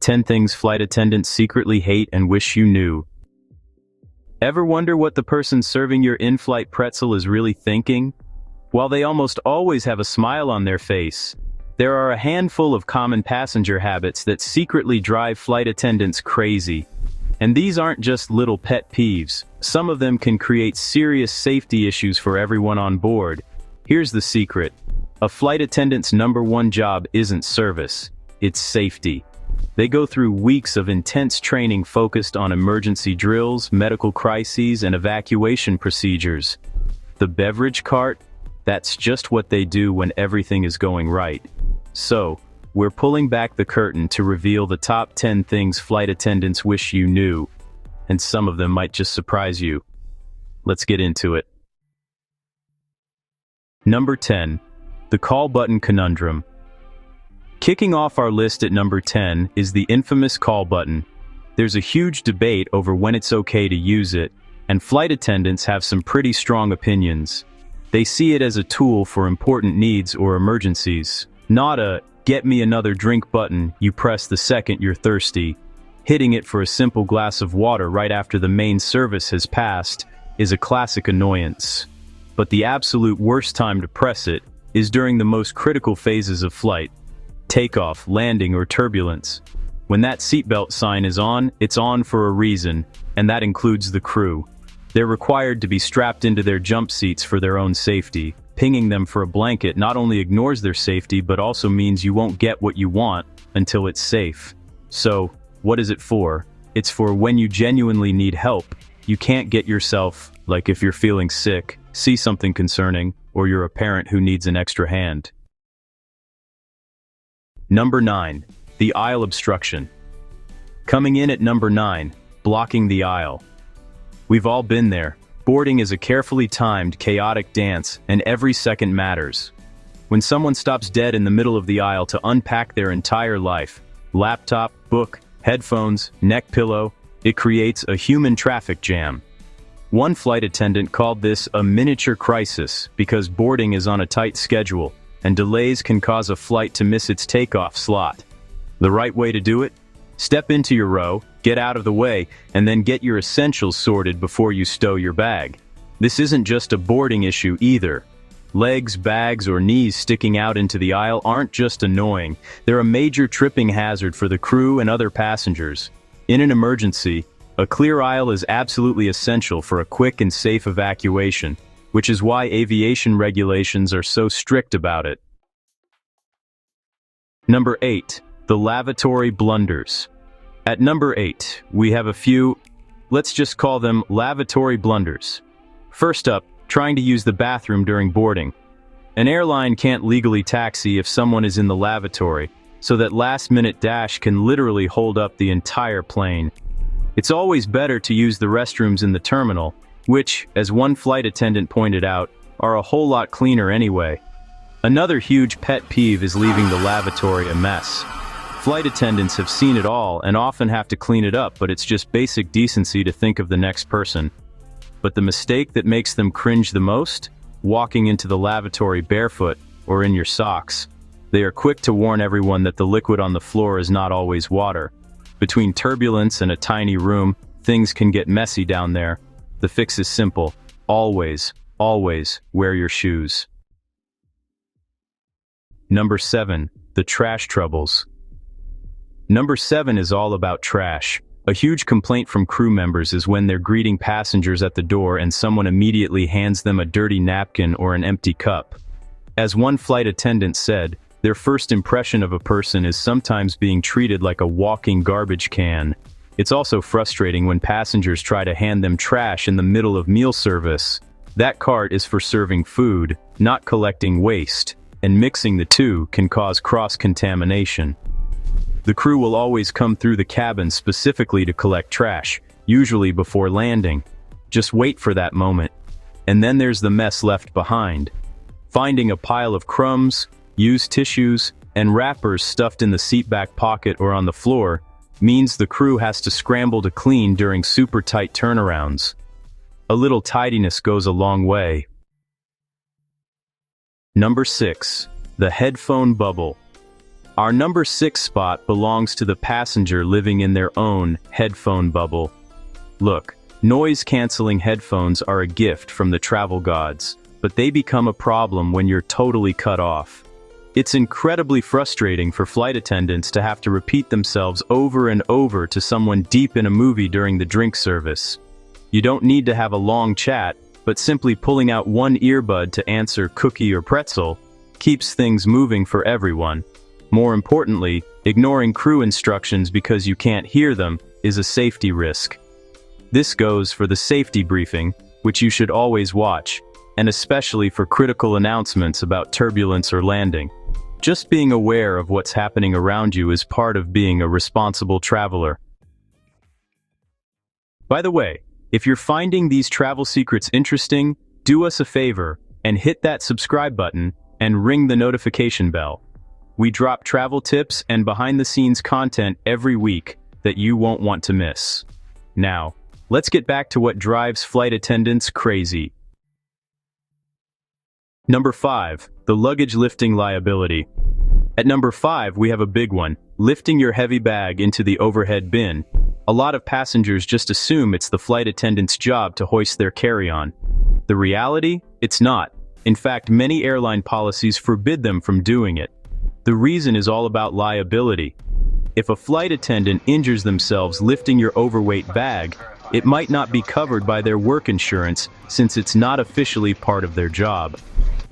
10 things flight attendants secretly hate and wish you knew. Ever wonder what the person serving your in-flight pretzel is really thinking? While they almost always have a smile on their face, there are a handful of common passenger habits that secretly drive flight attendants crazy. And these aren't just little pet peeves. Some of them can create serious safety issues for everyone on board. Here's the secret. A flight attendant's #1 job isn't service, it's safety. They go through weeks of intense training focused on emergency drills, medical crises, and evacuation procedures. The beverage cart? That's just what they do when everything is going right. So, we're pulling back the curtain to reveal the top 10 things flight attendants wish you knew, and some of them might just surprise you. Let's get into it. Number 10. The call button conundrum. Kicking off our list at number 10 is the infamous call button. There's a huge debate over when it's okay to use it, and flight attendants have some pretty strong opinions. They see it as a tool for important needs or emergencies, not a "get me another drink" button you press the second you're thirsty. Hitting it for a simple glass of water right after the main service has passed is a classic annoyance. But the absolute worst time to press it is during the most critical phases of flight: takeoff, landing, or turbulence. When that seatbelt sign is on, it's on for a reason, and that includes the crew. They're required to be strapped into their jump seats for their own safety. Pinging them for a blanket not only ignores their safety but also means you won't get what you want until it's safe. So, what is it for? It's for when you genuinely need help. You can't get yourself, like if you're feeling sick, see something concerning, or you're a parent who needs an extra hand. Number 9. The aisle obstruction. Coming in at number 9, blocking the aisle. We've all been there. Boarding is a carefully timed, chaotic dance, and every second matters. When someone stops dead in the middle of the aisle to unpack their entire life, laptop, book, headphones, neck pillow, it creates a human traffic jam. One flight attendant called this a miniature crisis because boarding is on a tight schedule, and delays can cause a flight to miss its takeoff slot. The right way to do it? Step into your row, get out of the way, and then get your essentials sorted before you stow your bag. This isn't just a boarding issue either. Legs, bags, or knees sticking out into the aisle aren't just annoying, they're a major tripping hazard for the crew and other passengers. In an emergency, a clear aisle is absolutely essential for a quick and safe evacuation, which is why aviation regulations are so strict about it. Number 8. The lavatory blunders. At number 8, we have a few, let's just call them lavatory blunders. First up, trying to use the bathroom during boarding. An airline can't legally taxi if someone is in the lavatory, so that last-minute dash can literally hold up the entire plane. It's always better to use the restrooms in the terminal, which, as one flight attendant pointed out, are a whole lot cleaner anyway. Another huge pet peeve is leaving the lavatory a mess. Flight attendants have seen it all and often have to clean it up, but it's just basic decency to think of the next person. But the mistake that makes them cringe the most? Walking into the lavatory barefoot or in your socks. They are quick to warn everyone that the liquid on the floor is not always water. Between turbulence and a tiny room, things can get messy down there. The fix is simple. Always, always wear your shoes. Number 7. The trash troubles. Number 7 is all about trash. A huge complaint from crew members is when they're greeting passengers at the door and someone immediately hands them a dirty napkin or an empty cup. As one flight attendant said, their first impression of a person is sometimes being treated like a walking garbage can. It's also frustrating when passengers try to hand them trash in the middle of meal service. That cart is for serving food, not collecting waste, and mixing the two can cause cross-contamination. The crew will always come through the cabin specifically to collect trash, usually before landing. Just wait for that moment. And then there's the mess left behind. Finding a pile of crumbs, used tissues, and wrappers stuffed in the seat back pocket or on the floor means the crew has to scramble to clean during super tight turnarounds. A little tidiness goes a long way. Number 6. The headphone bubble. Our number 6 spot belongs to the passenger living in their own headphone bubble. Look, noise-canceling headphones are a gift from the travel gods, but they become a problem when you're totally cut off. It's incredibly frustrating for flight attendants to have to repeat themselves over and over to someone deep in a movie during the drink service. You don't need to have a long chat, but simply pulling out one earbud to answer cookie or pretzel keeps things moving for everyone. More importantly, ignoring crew instructions because you can't hear them is a safety risk. This goes for the safety briefing, which you should always watch, and especially for critical announcements about turbulence or landing. Just being aware of what's happening around you is part of being a responsible traveler. By the way, if you're finding these travel secrets interesting, do us a favor and hit that subscribe button and ring the notification bell. We drop travel tips and behind-the-scenes content every week that you won't want to miss. Now, let's get back to what drives flight attendants crazy. Number 5, the luggage lifting liability. At number 5, we have a big one, lifting your heavy bag into the overhead bin. A lot of passengers just assume it's the flight attendant's job to hoist their carry-on. The reality? It's not. In fact, many airline policies forbid them from doing it. The reason is all about liability. If a flight attendant injures themselves lifting your overweight bag, it might not be covered by their work insurance since it's not officially part of their job.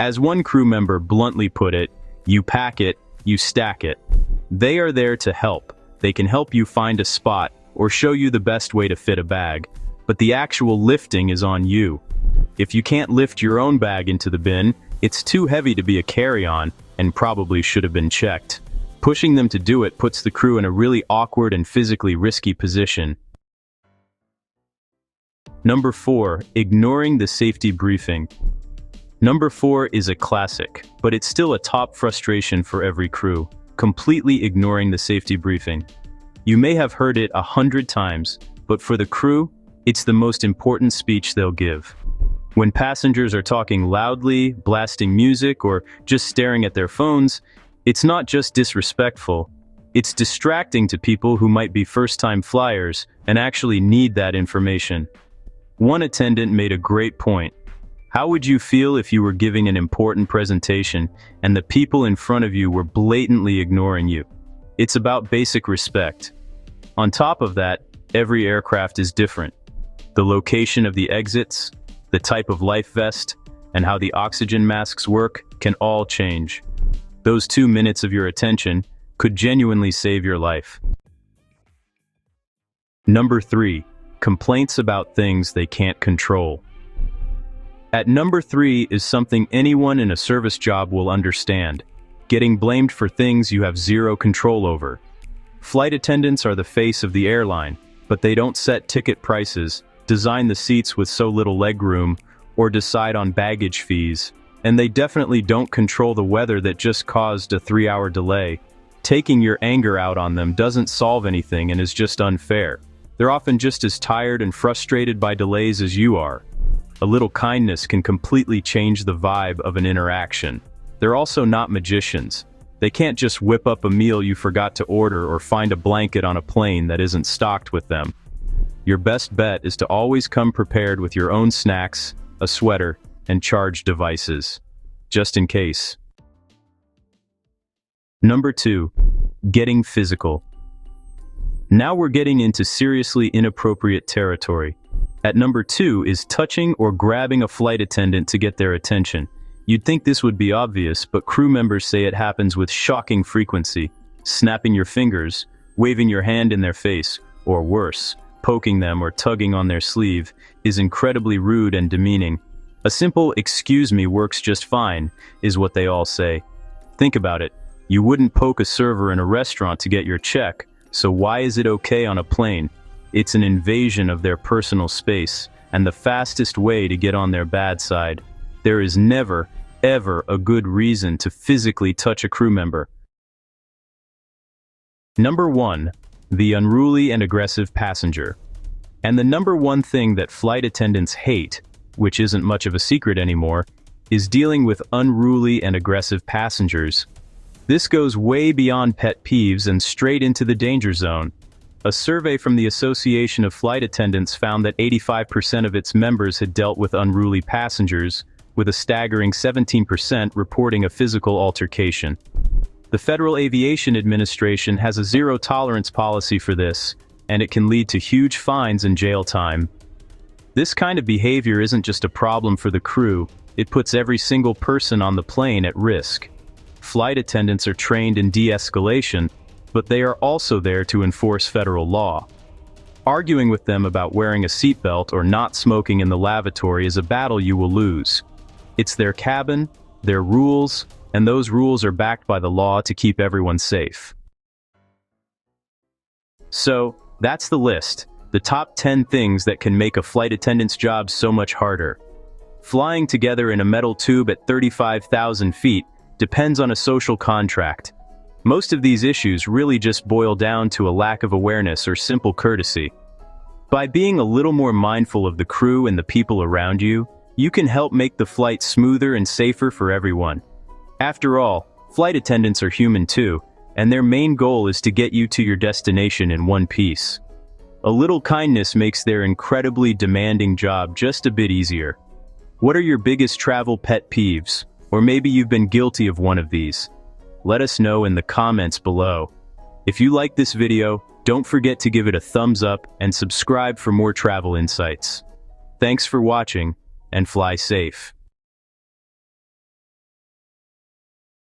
As one crew member bluntly put it, you pack it, you stack it. They are there to help. They can help you find a spot or show you the best way to fit a bag, but the actual lifting is on you. If you can't lift your own bag into the bin, it's too heavy to be a carry-on and probably should have been checked. Pushing them to do it puts the crew in a really awkward and physically risky position. Number 4, ignoring the safety briefing. Number 4 is a classic, but it's still a top frustration for every crew, completely ignoring the safety briefing. You may have heard it 100 times, but for the crew, it's the most important speech they'll give. When passengers are talking loudly, blasting music, or just staring at their phones, it's not just disrespectful, it's distracting to people who might be first-time flyers and actually need that information. One attendant made a great point. How would you feel if you were giving an important presentation and the people in front of you were blatantly ignoring you? It's about basic respect. On top of that, every aircraft is different. The location of the exits, the type of life vest, and how the oxygen masks work can all change. Those 2 minutes of your attention could genuinely save your life. Number 3, complaints about things they can't control. At number 3 is something anyone in a service job will understand: getting blamed for things you have zero control over. Flight attendants are the face of the airline, but they don't set ticket prices, design the seats with so little legroom, or decide on baggage fees. And they definitely don't control the weather that just caused a 3-hour delay. Taking your anger out on them doesn't solve anything and is just unfair. They're often just as tired and frustrated by delays as you are. A little kindness can completely change the vibe of an interaction. They're also not magicians. They can't just whip up a meal you forgot to order or find a blanket on a plane that isn't stocked with them. Your best bet is to always come prepared with your own snacks, a sweater, and charged devices, just in case. Number 2, getting physical. Now we're getting into seriously inappropriate territory. At number 2 is touching or grabbing a flight attendant to get their attention. You'd think this would be obvious, but crew members say it happens with shocking frequency. Snapping your fingers, waving your hand in their face, or worse, poking them or tugging on their sleeve, is incredibly rude and demeaning. A simple "excuse me" works just fine, is what they all say. Think about it. You wouldn't poke a server in a restaurant to get your check, so why is it okay on a plane? It's an invasion of their personal space, and the fastest way to get on their bad side. There is never, ever a good reason to physically touch a crew member. Number 1, the unruly and aggressive passenger. And the number 1 thing that flight attendants hate, which isn't much of a secret anymore, is dealing with unruly and aggressive passengers. This goes way beyond pet peeves and straight into the danger zone. A survey from the Association of Flight Attendants found that 85% of its members had dealt with unruly passengers, with a staggering 17% reporting a physical altercation. The Federal Aviation Administration has a zero-tolerance policy for this, and it can lead to huge fines and jail time. This kind of behavior isn't just a problem for the crew, it puts every single person on the plane at risk. Flight attendants are trained in de-escalation, but they are also there to enforce federal law. Arguing with them about wearing a seatbelt or not smoking in the lavatory is a battle you will lose. It's their cabin, their rules, and those rules are backed by the law to keep everyone safe. So, that's the list. The top 10 things that can make a flight attendant's job so much harder. Flying together in a metal tube at 35,000 feet depends on a social contract. Most of these issues really just boil down to a lack of awareness or simple courtesy. By being a little more mindful of the crew and the people around you, you can help make the flight smoother and safer for everyone. After all, flight attendants are human too, and their main goal is to get you to your destination in one piece. A little kindness makes their incredibly demanding job just a bit easier. What are your biggest travel pet peeves? Or maybe you've been guilty of one of these. Let us know in the comments below. If you like this video, don't forget to give it a thumbs up and subscribe for more travel insights. Thanks for watching, and fly safe.